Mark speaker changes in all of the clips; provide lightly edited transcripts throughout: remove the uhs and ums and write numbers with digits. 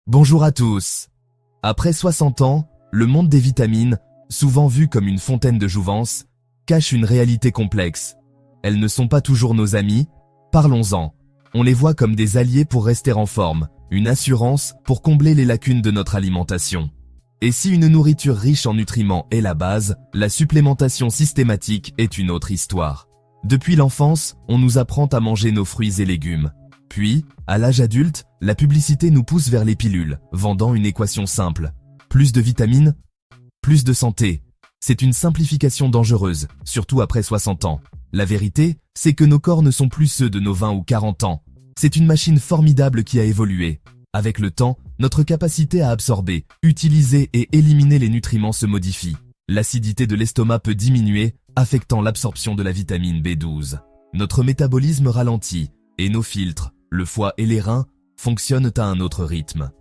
Speaker 1: Bonjour à tous. Après 60 ans, le monde des vitamines, souvent vu comme une fontaine de jouvence, cache une réalité complexe. Elles ne sont pas toujours nos amies, parlons-en. On les voit comme des alliés pour rester en forme, une assurance pour combler les lacunes de notre alimentation. Et si une nourriture riche en nutriments est la base, la supplémentation systématique est une autre histoire. Depuis l'enfance, on nous apprend à manger nos fruits et légumes. Puis, à l'âge adulte, la publicité nous pousse vers les pilules, vendant une équation simple. Plus de vitamines, plus de santé. C'est une simplification dangereuse, surtout après 60 ans. La vérité, c'est que nos corps ne sont plus ceux de nos 20 ou 40 ans. C'est une machine formidable qui a évolué. Avec le temps, notre capacité à absorber, utiliser et éliminer les nutriments se modifie. L'acidité de l'estomac peut diminuer, affectant l'absorption de la vitamine B12. Notre métabolisme ralentit, et nos filtres, le foie et les reins, fonctionnent à un autre rythme.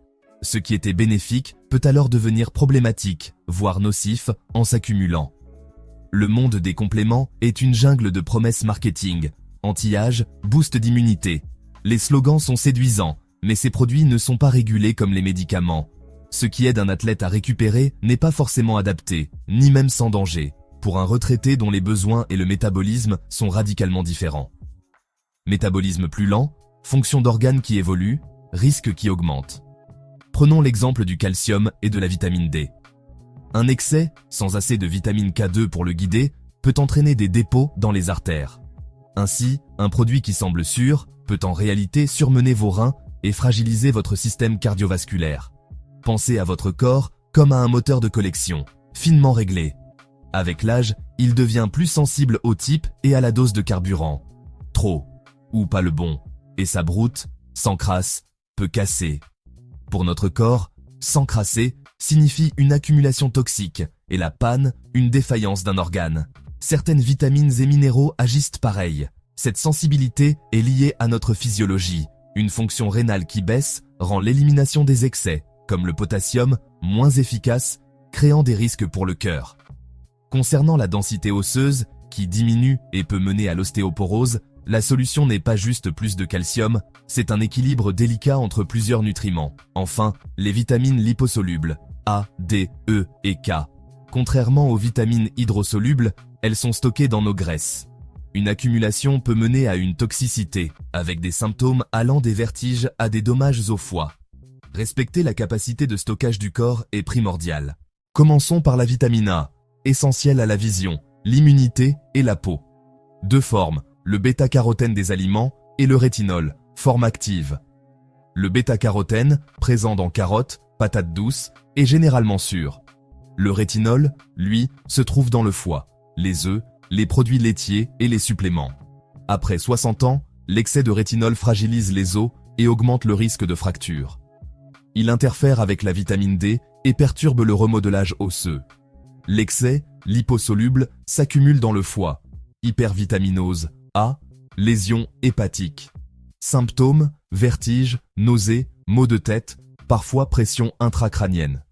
Speaker 1: Ce qui était bénéfique peut alors devenir problématique, voire nocif, en s'accumulant. Le monde des compléments est une jungle de promesses marketing, anti-âge, boost d'immunité. Les slogans sont séduisants, mais ces produits ne sont pas régulés comme les médicaments. Ce qui aide un athlète à récupérer n'est pas forcément adapté, ni même sans danger, pour un retraité dont les besoins et le métabolisme sont radicalement différents. Métabolisme plus lent, fonction d'organes qui évolue, risque qui augmente. Prenons l'exemple du calcium et de la vitamine D. Un excès, sans assez de vitamine K2 pour le guider, peut entraîner des dépôts dans les artères. Ainsi, un produit qui semble sûr peut en réalité surmener vos reins et fragiliser votre système cardiovasculaire. Pensez à votre corps comme à un moteur de collection, finement réglé. Avec l'âge, il devient plus sensible au type et à la dose de carburant. Trop, ou pas le bon, et sa broute, s'encrasse, peut casser. Pour notre corps, s'encrasser signifie une accumulation toxique et la panne, une défaillance d'un organe. Certaines vitamines et minéraux agissent pareil. Cette sensibilité est liée à notre physiologie. Une fonction rénale qui baisse rend l'élimination des excès, comme le potassium, moins efficace, créant des risques pour le cœur. Concernant la densité osseuse, qui diminue et peut mener à l'ostéoporose, la solution n'est pas juste plus de calcium, c'est un équilibre délicat entre plusieurs nutriments. Enfin, les vitamines liposolubles, A, D, E et K. Contrairement aux vitamines hydrosolubles, elles sont stockées dans nos graisses. Une accumulation peut mener à une toxicité, avec des symptômes allant des vertiges à des dommages au foie. Respecter la capacité de stockage du corps est primordial. Commençons par la vitamine A, essentielle à la vision, l'immunité et la peau. Deux formes, le bêta-carotène des aliments et le rétinol, forme active. Le bêta-carotène, présent dans carottes, patates douces, est généralement sûr. Le rétinol, lui, se trouve dans le foie, les œufs, les produits laitiers et les suppléments. Après 60 ans, l'excès de rétinol fragilise les os et augmente le risque de fracture. Il interfère avec la vitamine D et perturbe le remodelage osseux. L'excès, liposoluble, s'accumule dans le foie. Hypervitaminose A, lésions hépatiques. Symptômes, vertiges, nausées, maux de tête, parfois pression intracrânienne.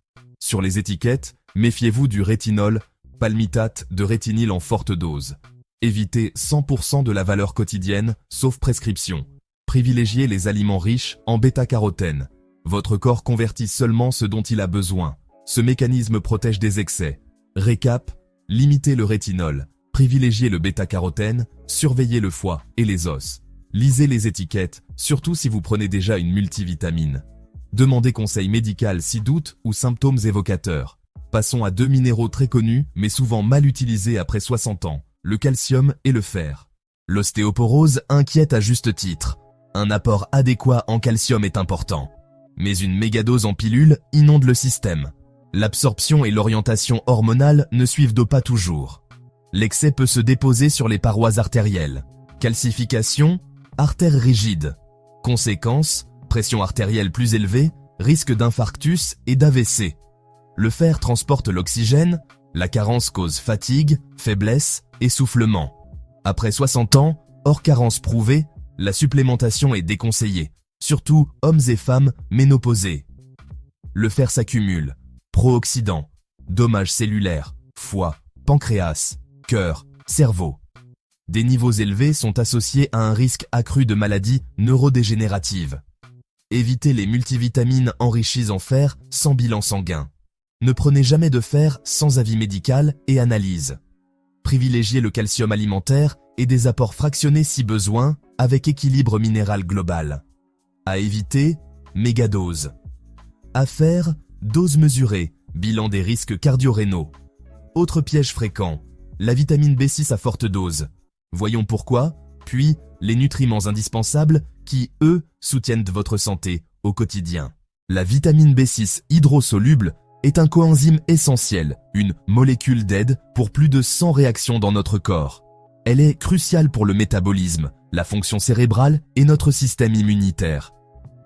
Speaker 1: Sur les étiquettes, méfiez-vous du rétinol, palmitate de rétinyle en forte dose. Évitez 100% de la valeur quotidienne, sauf prescription. Privilégiez les aliments riches en bêta-carotène. Votre corps convertit seulement ce dont il a besoin. Ce mécanisme protège des excès. Récap, limitez le rétinol. Privilégiez le bêta-carotène, surveillez le foie et les os. Lisez les étiquettes, surtout si vous prenez déjà une multivitamine. Demandez conseil médical si doute ou symptômes évocateurs. Passons à deux minéraux très connus mais souvent mal utilisés après 60 ans, le calcium et le fer. L'ostéoporose inquiète à juste titre. Un apport adéquat en calcium est important. Mais une mégadose en pilule inonde le système. L'absorption et l'orientation hormonale ne suivent pas toujours. L'excès peut se déposer sur les parois artérielles. Calcification, artères rigides. Conséquence, pression artérielle plus élevée, risque d'infarctus et d'AVC. Le fer transporte l'oxygène, la carence cause fatigue, faiblesse, essoufflement. Après 60 ans, hors carence prouvée, la supplémentation est déconseillée, surtout hommes et femmes ménopausés. Le fer s'accumule, pro-oxydants, dommages cellulaires, foie, pancréas, cœur, cerveau. Des niveaux élevés sont associés à un risque accru de maladies neurodégénératives. Évitez les multivitamines enrichies en fer sans bilan sanguin. Ne prenez jamais de fer sans avis médical et analyse. Privilégiez le calcium alimentaire et des apports fractionnés si besoin, avec équilibre minéral global. À éviter, mégadose. À faire, dose mesurée, bilan des risques cardio-rénaux. Autre piège fréquent, la vitamine B6 à forte dose. Voyons pourquoi, puis les nutriments indispensables qui, eux, soutiennent votre santé au quotidien. La vitamine B6 hydrosoluble est un coenzyme essentiel, une molécule d'aide pour plus de 100 réactions dans notre corps. Elle est cruciale pour le métabolisme, la fonction cérébrale et notre système immunitaire.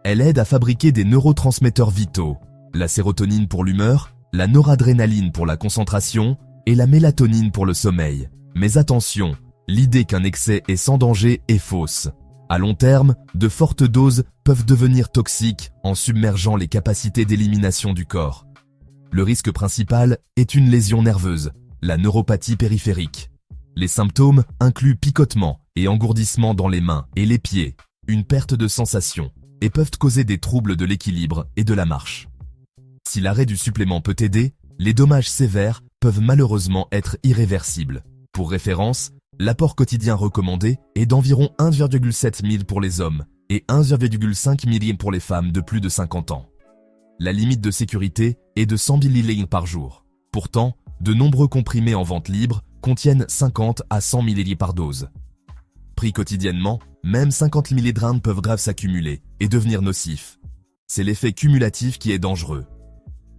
Speaker 1: Elle aide à fabriquer des neurotransmetteurs vitaux, la sérotonine pour l'humeur, la noradrénaline pour la concentration et la mélatonine pour le sommeil. Mais attention, l'idée qu'un excès est sans danger est fausse. À long terme, de fortes doses peuvent devenir toxiques en submergeant les capacités d'élimination du corps. Le risque principal est une lésion nerveuse, la neuropathie périphérique. Les symptômes incluent picotement et engourdissement dans les mains et les pieds, une perte de sensation, et peuvent causer des troubles de l'équilibre et de la marche. Si l'arrêt du supplément peut aider, les dommages sévères peuvent malheureusement être irréversibles. Pour référence, l'apport quotidien recommandé est d'environ 1,7 ml pour les hommes et 1,5 ml pour les femmes de plus de 50 ans. La limite de sécurité est de 100 ml par jour. Pourtant, de nombreux comprimés en vente libre contiennent 50 à 100 ml par dose. Pris quotidiennement, même 50 mg peuvent grave s'accumuler et devenir nocifs. C'est l'effet cumulatif qui est dangereux.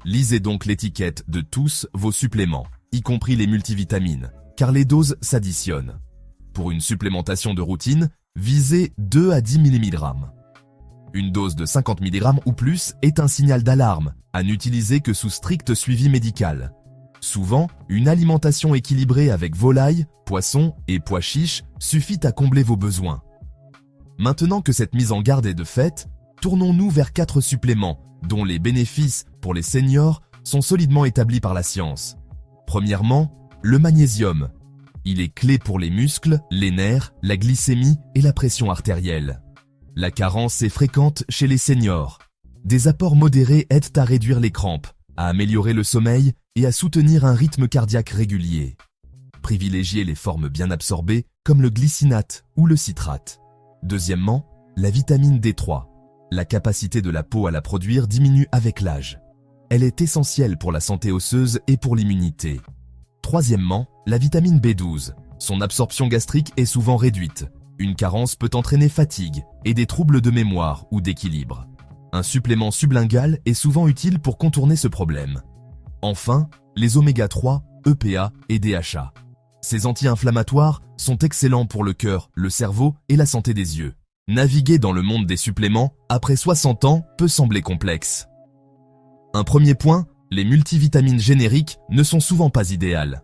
Speaker 1: Lisez donc l'étiquette de tous vos suppléments, y compris les multivitamines, car les doses s'additionnent. Pour une supplémentation de routine, visez 2 à 10 mg. Une dose de 50 mg ou plus est un signal d'alarme, à n'utiliser que sous strict suivi médical. Souvent, une alimentation équilibrée avec volaille, poisson et pois chiches suffit à combler vos besoins. Maintenant que cette mise en garde est de fait, tournons-nous vers 4 suppléments, dont les bénéfices pour les seniors sont solidement établis par la science. Premièrement, le magnésium. Il est clé pour les muscles, les nerfs, la glycémie et la pression artérielle. La carence est fréquente chez les seniors. Des apports modérés aident à réduire les crampes, à améliorer le sommeil et à soutenir un rythme cardiaque régulier. Privilégiez les formes bien absorbées comme le glycinate ou le citrate. Deuxièmement, la vitamine D3. La capacité de la peau à la produire diminue avec l'âge. Elle est essentielle pour la santé osseuse et pour l'immunité. Troisièmement, la vitamine B12. Son absorption gastrique est souvent réduite. Une carence peut entraîner fatigue et des troubles de mémoire ou d'équilibre. Un supplément sublingual est souvent utile pour contourner ce problème. Enfin, les oméga 3, EPA et DHA. Ces anti-inflammatoires sont excellents pour le cœur, le cerveau et la santé des yeux. Naviguer dans le monde des suppléments après 60 ans peut sembler complexe. Un premier point, les multivitamines génériques ne sont souvent pas idéales.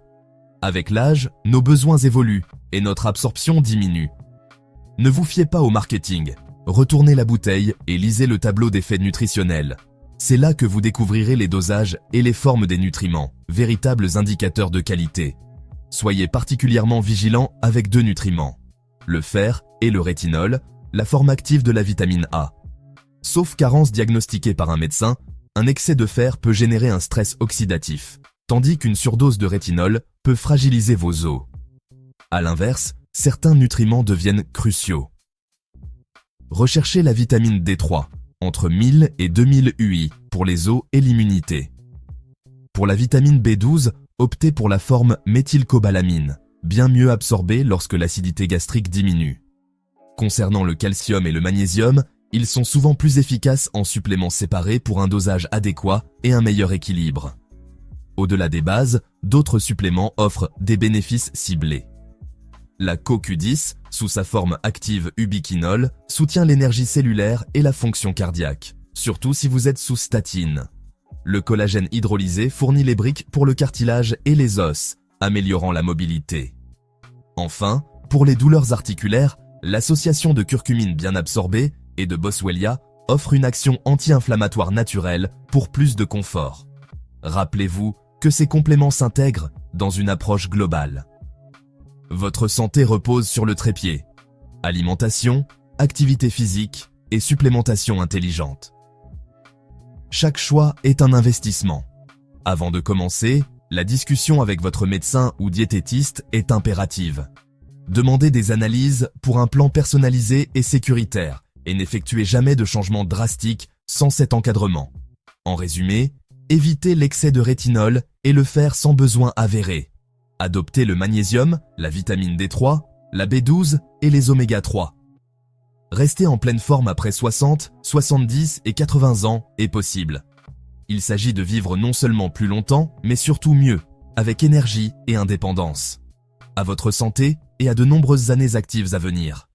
Speaker 1: Avec l'âge, nos besoins évoluent et notre absorption diminue. Ne vous fiez pas au marketing. Retournez la bouteille et lisez le tableau d'effets nutritionnels. C'est là que vous découvrirez les dosages et les formes des nutriments, véritables indicateurs de qualité. Soyez particulièrement vigilants avec 2 nutriments, le fer et le rétinol, la forme active de la vitamine A. Sauf carence diagnostiquée par un médecin, un excès de fer peut générer un stress oxydatif, tandis qu'une surdose de rétinol peut fragiliser vos os. À l'inverse, certains nutriments deviennent cruciaux. Recherchez la vitamine D3, entre 1000 et 2000 UI pour les os et l'immunité. Pour la vitamine B12, optez pour la forme méthylcobalamine, bien mieux absorbée lorsque l'acidité gastrique diminue. Concernant le calcium et le magnésium, ils sont souvent plus efficaces en suppléments séparés pour un dosage adéquat et un meilleur équilibre. Au-delà des bases, d'autres suppléments offrent des bénéfices ciblés. La CoQ10, sous sa forme active ubiquinol, soutient l'énergie cellulaire et la fonction cardiaque, surtout si vous êtes sous statine. Le collagène hydrolysé fournit les briques pour le cartilage et les os, améliorant la mobilité. Enfin, pour les douleurs articulaires, l'association de curcumine bien absorbée et de boswellia offre une action anti-inflammatoire naturelle pour plus de confort. Rappelez-vous que ces compléments s'intègrent dans une approche globale. Votre santé repose sur le trépied. Alimentation, activité physique, et supplémentation intelligente. Chaque choix est un investissement. Avant de commencer, la discussion avec votre médecin ou diététiste est impérative. Demandez des analyses pour un plan personnalisé et sécuritaire et n'effectuez jamais de changements drastiques sans cet encadrement. En résumé, évitez l'excès de rétinol et le fer sans besoin avéré. Adoptez le magnésium, la vitamine D3, la B12 et les oméga 3. Rester en pleine forme après 60, 70 et 80 ans est possible. Il s'agit de vivre non seulement plus longtemps, mais surtout mieux, avec énergie et indépendance. À votre santé et à de nombreuses années actives à venir.